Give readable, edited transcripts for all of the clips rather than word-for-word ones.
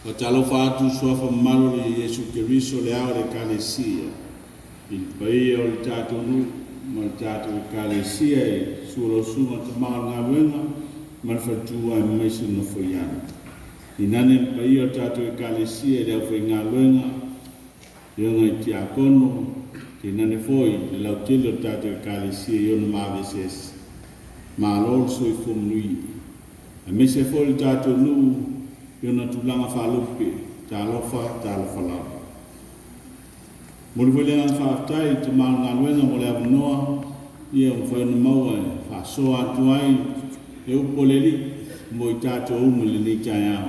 O talo fatu sofa malo le Yesu Kiriso le au le kalesia. Il paia o le tato nu, ma le tato le kalesia e suolo suma tamau ngā wenga, ma le fatua e maisu na foiana. Inane il paia o tato le kalesia le au fai ngā wenga, yonga i Iakopo, ke inane foi le lau tele o tato le kalesia yona maveses. Ma lol so i fomnui. A mese foi le tato nu, yona tulanga whalupe, ta alofa lau. Mori wale ngan whaftai, te maa ngā luenga mo le avanoa, ia mwhai na maua e whasoa atu ai, e upoleli, mo i tātou umu le ni tai au.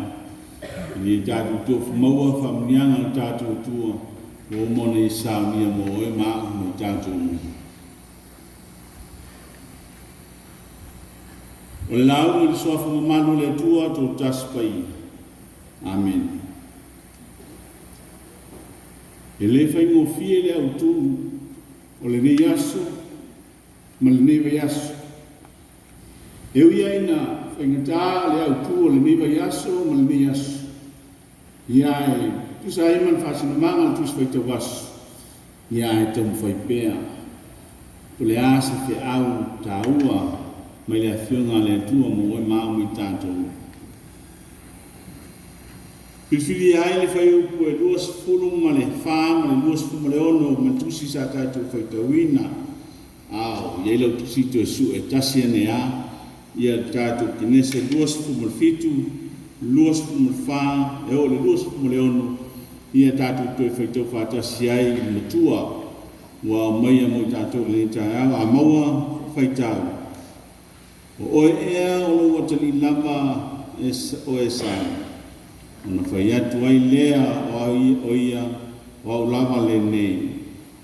Ni tātou tofu maua, whamnianga le tātou tua, o mona Esau nia mo e maa mo i tātou umu. O le lau le soafu mamalu le tua, tō taspai. Amen. E le fai ngō fie le au tū, o le nei aso, ma le nei vai aso. E ui aina, fai ngatā le au tū, o le nei vai aso, ma le nei aso. Ia e, tusa e man whasina manga, tusa fai tau aso. Ia e tau mwhai pēa. O le asa te au, tā ua, mai le awhionga le atua mo oi māu i tātou. Pilfili ai le fai upu e luas fulu ma le wha, ma le luas fulu ma le ono, ma tusi sa tātou fai tauina. Au, iei lau tusi to e su e tasi ane a, ia tātou kinese luas fulu ma le fitu, luas fulu ma le wha, e o le luas fulu ma le ono, ia tātou to e fai tau wha tasi ai i matua, wa maia mo tātou le tai au, a maua fai tau. O oe ea o lo watali lava o Esau. Ona fai atu ai lea o ia o au lava le nei.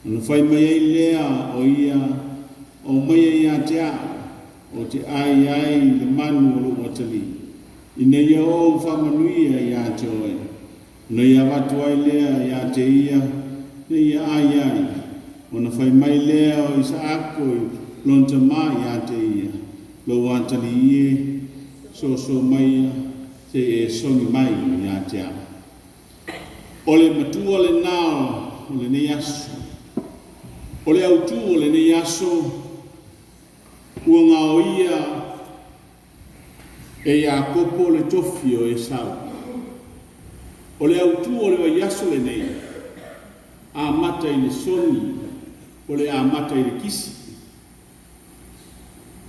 Ona fai mai ai lea o ia o mai ai te au o te ai le manu o lo watali. Ina ia o whamanuia ia te oe. Ona ia watu ai lea ia te ia, ne ia ai. Ona fai mai lea o isa ako i lonta mai ia te ia. Lo watali ie, so mai te e songi mai ia te au. O le matua le nao, o le nei aso. O le autu o le nei aso, ua ngā o ia e Iakopo le tofi o Esau. O le autu o le vai aso le nei, a mata i le soni, o le a mata i le kisi.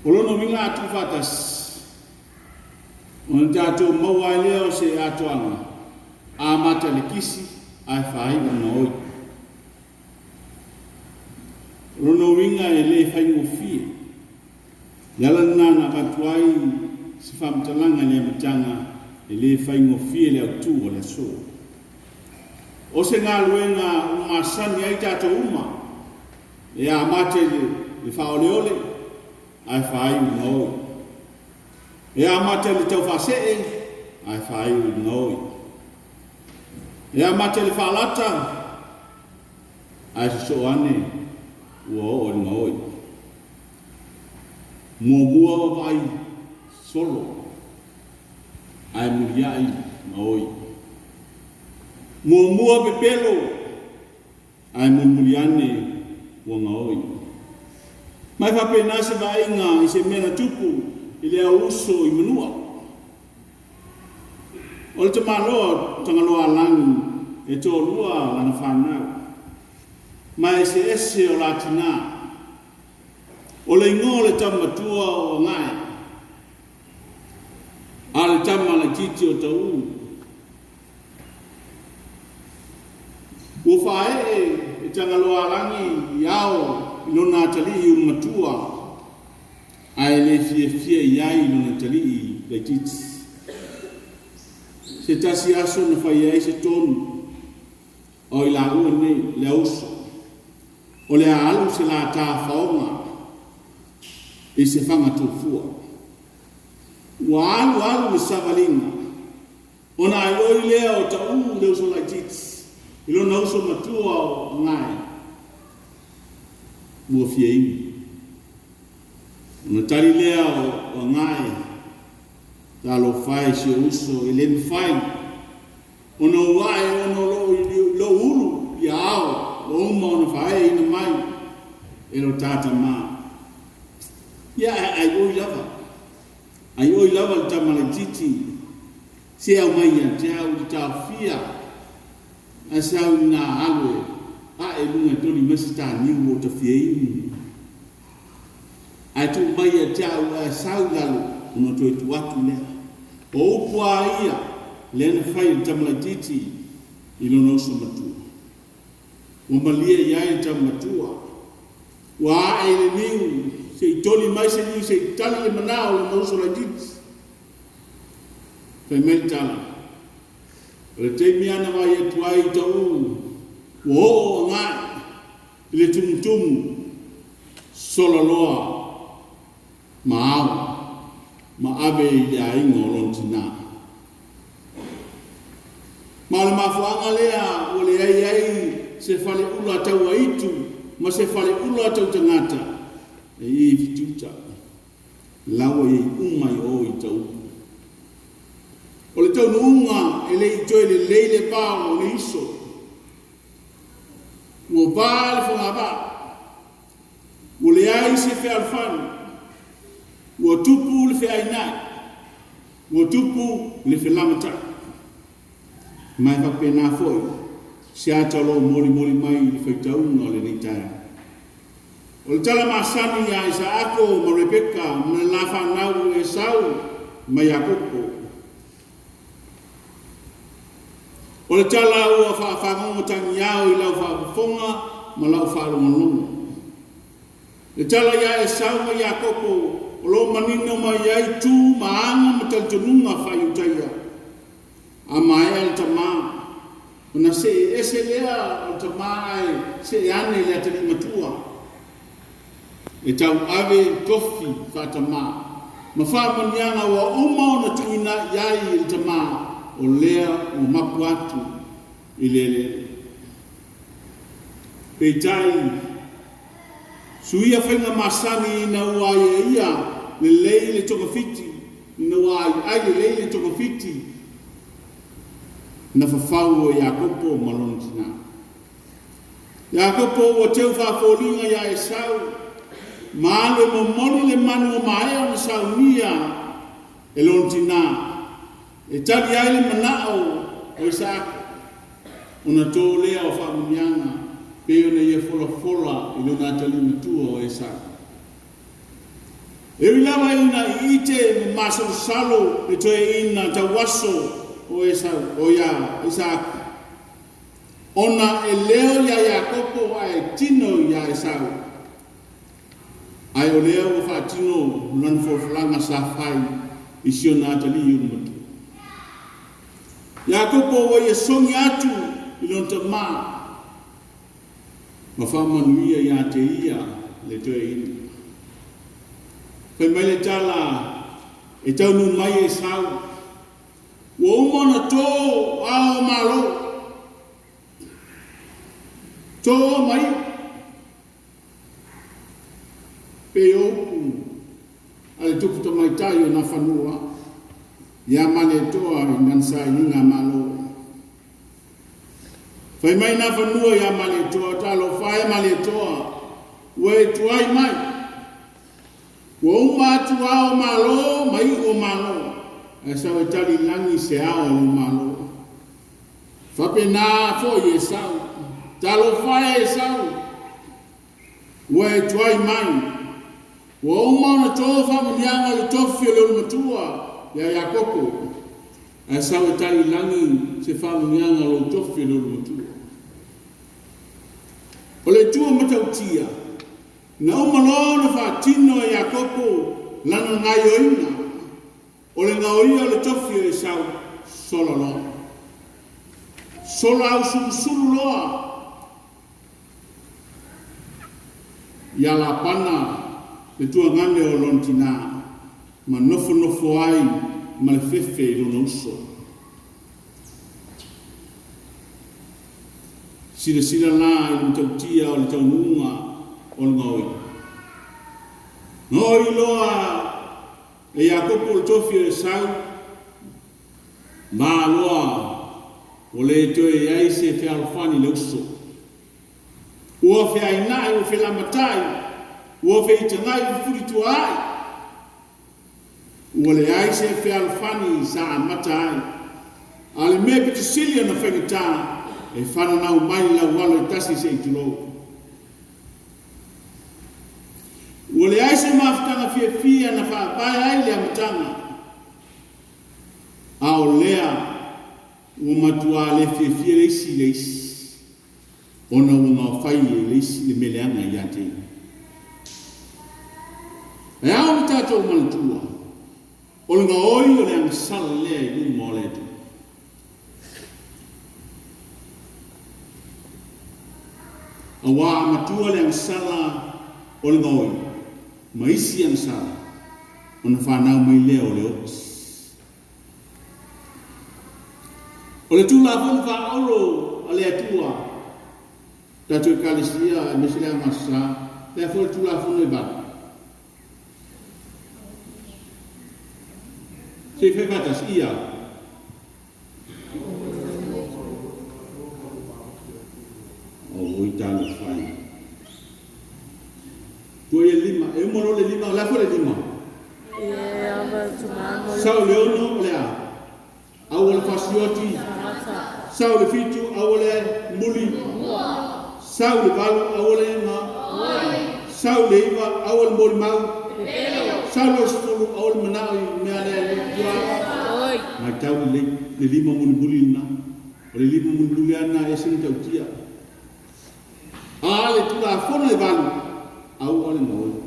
O lono winga atu fatas, o nta ato maua leo se ato anga, a mata le kisi, a whai na oi. O lono winga e le whai ngofie, yala nana katuai, se whamtalanga le amatanga, e le whai ngofie le autu o le so. O se ngā luenga umasani ai tato uma, e a mata le whaoleole, ai whai ngoi. E a mate le tau whasee, ai whai ngoi. E a mate le whalata, ai so ane, ua o ngoi. Mua vai solo, ai muriai ngoi. Mua pepelo, ai muriane ua ngoi. Mai whapena se vainga i se mena tupu i lea uso i manua. O le te maloa tangaloa langi e tō lua lana whanau. Mai se ese o la tina. O le ingo le tamatua o ngai. A le tama le titi o tau. Ua whae e tangaloa langi i ao lona tali i Ulumatua, ai le fie iai lona tali i le titi. Se tasi aso na whai ai se tonu, o i la ua nei le auso, o le alu se la tā whaonga, i se whanga tōfua. Ua alu le savalinga, o na ai oi lea o ta le uso la titi, i lona uso matua o ngai. Mua fia imi. Una tari lea o ngai, talo whai se uso, e le mwhai, Ono wae ono lo ulu ia ao o uma ona fae ina mai e lo tata ma. Ia ai oi lava le tamala titi se au mai ia te au te tawhia a sau nā alwe a e lunga toli masi tā niu o te whieini. Ai tu mai ia te au a sau lalo ono tu e tu atu lea. O upua ia lena whai le tamala titi i lono so matua. Wa malia ia e tamatua. Wa a e le niu se i toli mai se niu se i tali le manao le mauso la titi. Fai mai tala. Le teimi ana vai e tuai i tau. Wa o ngai. Le tumutumu. Sololoa. Maau. Ma ave i le ainga o lontina. Ma le mafuanga lea o le ai se fale ula tau a itu. Ma se fale ula tau tangata. E i fituta. Lawa i umai o i tau. O le tau nuunga e le i toi le leile pao o le iso. Ua vā le whangaba. O le ai se whea alwhanu. Ua tupu le whea inai. Ua tupu le whea lamata. Mai whape nā foi. Se atalo mori mai le whaitaunga o le neitaya. O le tala masani a Isaako ma Rebeka ma le la whanau Esau ma Iakopo. O le tala ua whaafangongo tangi au i lau whaafonga ma lau whaalongalonga. Le tala ia Esau ma Iakopo o lo manino ma iai tū ma anga ma taltununga whaiutaia. A mai al tamaa. O na se ese lea o tamaa ai se ane lea tani matua. E tau ave tofi whatamaa. Ma whamanianga wa uma o na tuina iai il tamaa. O lea o mapu atu i lele. Peitai, suia whainga masani i na uai ia le lei le tokafiti, i na uai ai le lei le tokafiti, na whawhau o Iakopo malontina. Iakopo o teu whawholinga ia Esau, maale mo moni le manu o maea na saunia e lontina. E tali ai le manao o Isaac. Ona tō lea o whamunianga. Peo na ia fola i lona tali matua o Isaac. E rilawa ina i ite masalo salo e toe ina tawaso o Esau, o ia Isaac. Ona e leo ia Iakopo ai tino ia Esau. Ai o leo o whaatino lanfoflanga sa whai i siona tali i matua. Iakopo wa ia songi atu i lon ta maa. Ma whamanuia ia te ia le toe ina. Pai mai le tala e taunu mai Esau. Wa umana tō ao malo. Tō mai. Pe oku. Ale tuputa mai tai o na whanua. Ia male toa i nansa i ninga malo. Whai mai na whanua ia male toa, talo whae male toa. Ue tuai mai. Ua umatu ao malo, mai o malo. E sao e tali langi se ao o malo. Whape nā fo i Esau. Talo whae Esau. Ue tuai mai. Ua umana toa whamanianga le tofi o le Ulumatua. Ia Iakopo, a sau e tali langi se whamunianga lo tofi lo Ulumatua. O le tua matautia, na umalona whaatino e Iakopo lana ngai oina, o le gaoia le tofi o Esau sololo. Sola au sulu loa. Ia la pana le tua ngane o lontina. Ma nofo ai ma le fefe i lona uso. Sila la i le tautia o le taununga o le ngaoi. Ngoi loa e Iakopo le tofi o Esau. Ma loa O le toe ai se fe alfani le uso. Ua fe ainai, ua fe lamatai, ua fe itangai furi tuai. Ua le ai se fe alfani sa amatai. Ale me pitu silia na whengita e whananau mai la walo e tasi se itulou. Ua le ai se mawhitanga fia na whaapai ai le amatanga. Ao lea Ulumatua le fia leisi. Ona unga whai e leisi le meleanga i ate. E ao ni tātou Ulumatua. O le ngaoi o le angasala lea i luma o le tu. A wā amatua le angasala o le ngaoi. Maisi angasala. Ona whanau mai lea o le oks. O le tūla whanu wha auro a le atua. Tātou e kalesia e mesilea masa. Lea whanu tūla whanu e bata. Se whaipatas ia. O oi tāna whai. Tua e lima. E umaro le lima. Lea whanu le lima. Sao le ono lea. Au le fasioti. Sao le fitu au le muli. Sao le valu au le ma. Sao le iwa au le moli mau. Sao le sfulu au le manau i mea le tua. Mai tau le lima muli na. O le lima muli ana e sini tau tia. A le tula fona le valu au le ngau.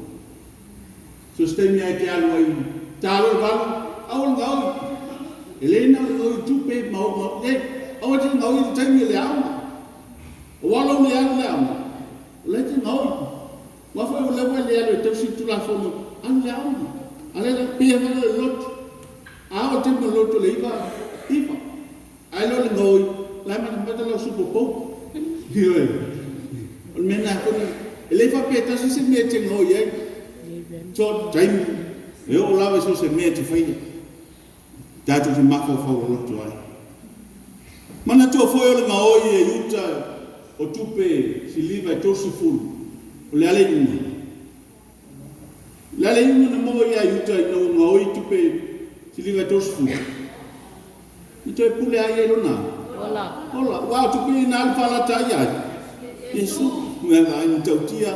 So stei mea te alu ai. Talo le valu au le ngau. Elena o tupe mau le o te ngau i te le au o walo le au le te ngau wa fa o le wa le au te si tu la fono an le au ale la pia le lot a o te mo lot le iva ai lo le ngau la ma te lo su popo io o mena ko le fa peta si se me te ngau ye so dai e o la so se me te fai Tātou te mako whau roto ai. Mana tua whoi o le ngaoi e yuta o tupe si liva e tosu fulu. O le ale inga. Le ale inga na moa ia yuta i no ngaoi tupe si liva e tosu fulu. I toi pule ai e rona. Hola. Wao tupe i nga alwhala tai ai. Yesu. Ngā ai ni tautia.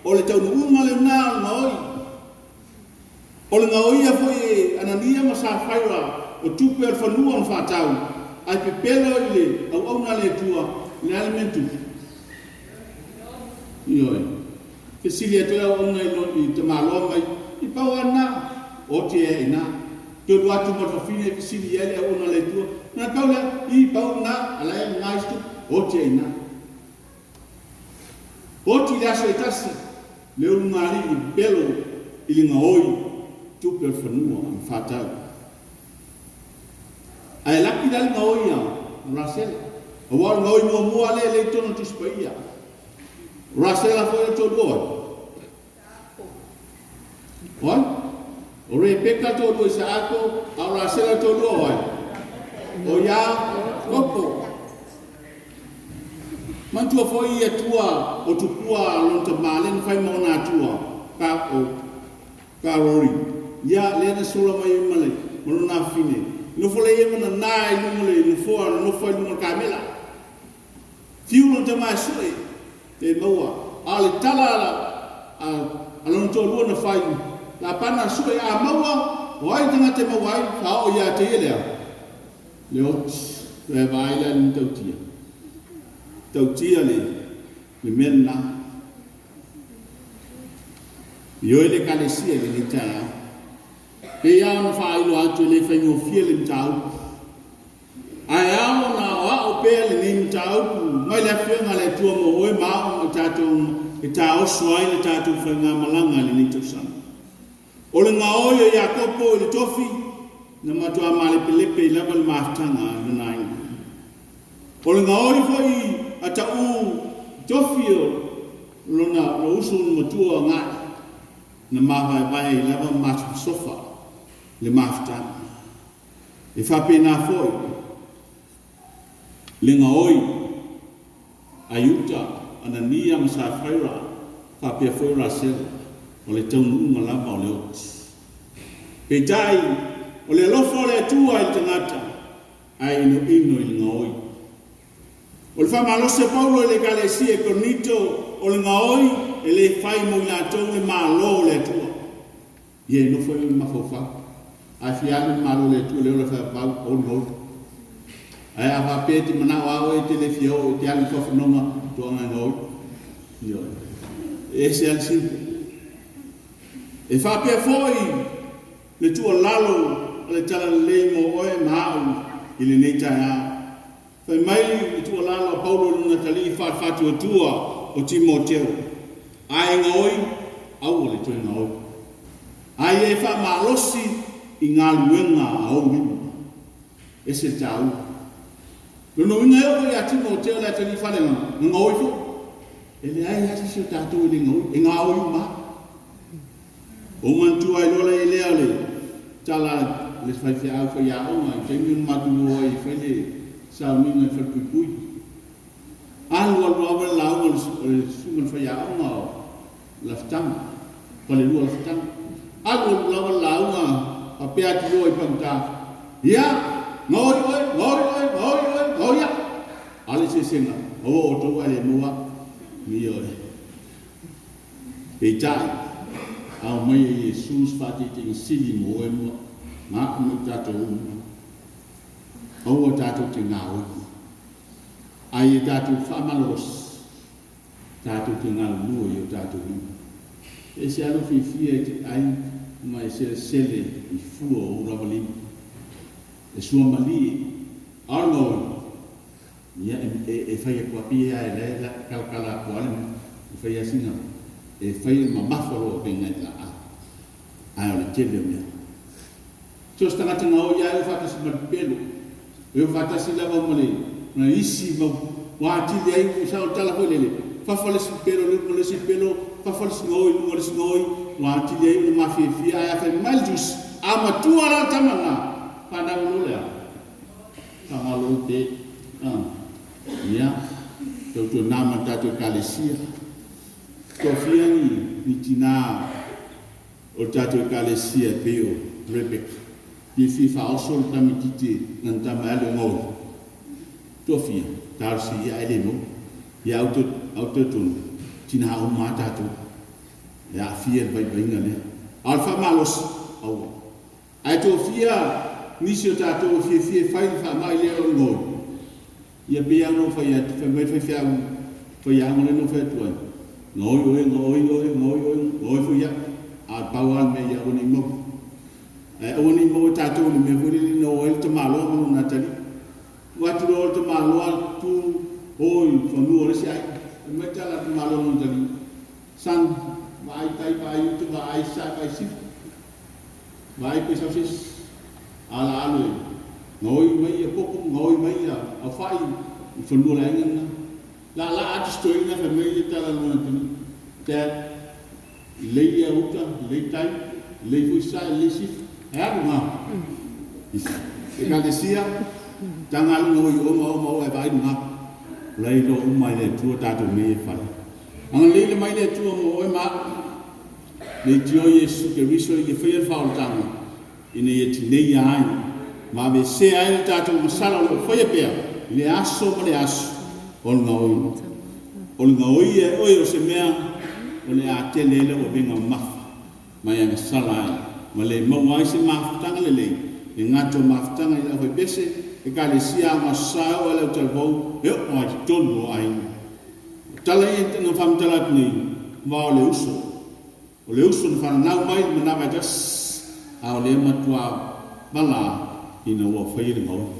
O le tau nuunga le nā ngaoi. O le ngaoia foi anania ma sa whaira o tupe al whanua on whatau. Ai pepelo i le au auna le tua le alimentu. Ioi. Ke sili atoe au auna i te maloa mai. I pau ana o te e ina. Te o duatu matawhine ke sili ele au auna le tua. Nā pau lea i pau na ala e ngaistu o te e ina. O te le aso e tasi. Le ulu ngari i pelo i le ngaoi. Tupe al whanua am whatau. Ai laki dali ngaoi au, rasela. A wal ngaoi mua le tono tispaia. Rasela foi to doa. Oi? O re peka to doa sa ako, a rasela to doa. O ya kopo. Mantua foi e tua o tupua lonta malen fai mauna tua. Ka o karori. Ya lena sula mai male mono na fine no fole ye mana nai no mole no fo no fo no kamela fiu no te mai sui te moa ale tala a lon to lo na fai la pana sui a moa wai tanga te moa ka o ya te ele le ot le vai la ni tautia le menna yo ele kalesia le taya e ia na whaelo atu le whaingo fia le mtau. Ai ao na o pēr le ni mtau, mai le whianga le tua mo oe mao o tātou e tā oswai le tātou whainga malanga le ni tausana. O le ngā oio Iakopo le tofi, na matua male pelepe i lava le maftanga le nai. O le ngā oio foi a ta tofi o lona lo usu matua ngai, na mawai i lava matu sofa. Le mafta e fa pena foi Lenga oi, ayuta, anania masa whaira, whapea whaira sel, o le taunu unga lava o le oti. Pe tai, o le lofo le atua i tangata, ai ino ino i lenga oi. O le whamalose Paulo le kalesia e konito, o le ngaoi, e le whai mo ina tau le malo le atua. Ie no foi ma fofa. A fialu malo le atua le ola whapau, o le ngau. Ai a whapeti mana wao e te le fio, e te ali whafanonga, tuanga ngau. E se al simple. E whapea foi, le tua lalo, le tala le mo oe maau, i le neita ya. Fai mai, le tua lalo, Paulo luna tali, whatu atua, o Timoteo. Ai ngoi, au le tua ngoi. Ai e wha malosi, i ngā luenga au limu. E se tau. Lono inga eo ia Timoteo le tali whalenga, ngoi fo. E le ai hasi sio tātou i le ngoi, e ngā oi ma. O mantua i lola i lea le, tala le whaifia au whai aonga, i taimi un matu o i whaile sa minga i whalpupui. Alu alu awa launga le sungan whai aonga o laftanga, pale lua laftanga. Alu alu awa launga a pea ki loa i pamta. Ia, ngoi oi, ngoi oi, ngoi oi, ngoi ia. Ale se senga, o tau ale mua, mi oi. Pei tai. Au mai e Jesus fati te sili mo e mo ma mo tato o tato te ngau ai tato famalos tato te ngau mo e tato e se alo fi te ai mai se sele I fuo o ravali e sua mali arno ia e fai ko pia e la calcala ko ale e fai asina e fai ma mafalo be ngai la ai ole tele me to sta ngata ngau ya e fata se pelo e fata se lava mole na isi ma wa ti le ai sa tala ko lele fa fale se pelo le se pelo fa fale se ngoi wa ti le ai ma fi ai fa maljus ama tu ara tamanga pa na mole tama lo te ya to nama tato kalesia tofi ni tina o tato kalesia peo Rebecca di fifa also tamititi nan tamale ngo tofi tarsi ya elemo ya auto tun tina o mata to ya fiel vai ngale alfa malos au ai tofia ni sio tato fi fai fa mai le ngo ia bia no fa ya fa mai fa fa ya ngole no fa tuan ngoi fu ya a pawan me ya oni mo tato ni me vuri no el to malo no natali watu ro to malo tu oi fa nu ore sai me tala to malo no natali san vai tai pai tu vai sa vai si vai pe sa sis ala alu ngoi mai popo ngoi mai a fai fa nu la ngana la ati stoi na famiglia tala no natali te lei uta lei tai lei fu sa lei si era uma e kalesia tanga ngoi o e vai na lei lo mai le tu tato me fa ang lei mai le tu mo e ma le tio Yesu ke riso ke fe fa o tanga ine ye tinei ai ma be se ai tato masala lo foi pe le aso mo le aso o ngoi e oi o se mea o le a telele o benga mafa mai anga sala ma le mawai se maftanga le lei e ngato maftanga i hoi bese e ka le sia ma sao e lau talvou e o ai tonu ai tala i na famtala ni ma o le uso na whana nau mai ma na mai jas a o le matua bala ina ua whaire ngau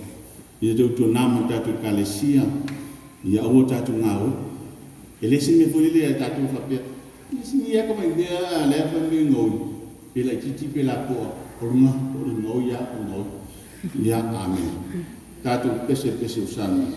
i te utu nama tatu ka le sia ia o tatu ngau e lesi me foi le tatu fa lesi ni ya como idea le fa me ngoi pe la titi pe la po orunga o ngoi ya amen tatu pese usana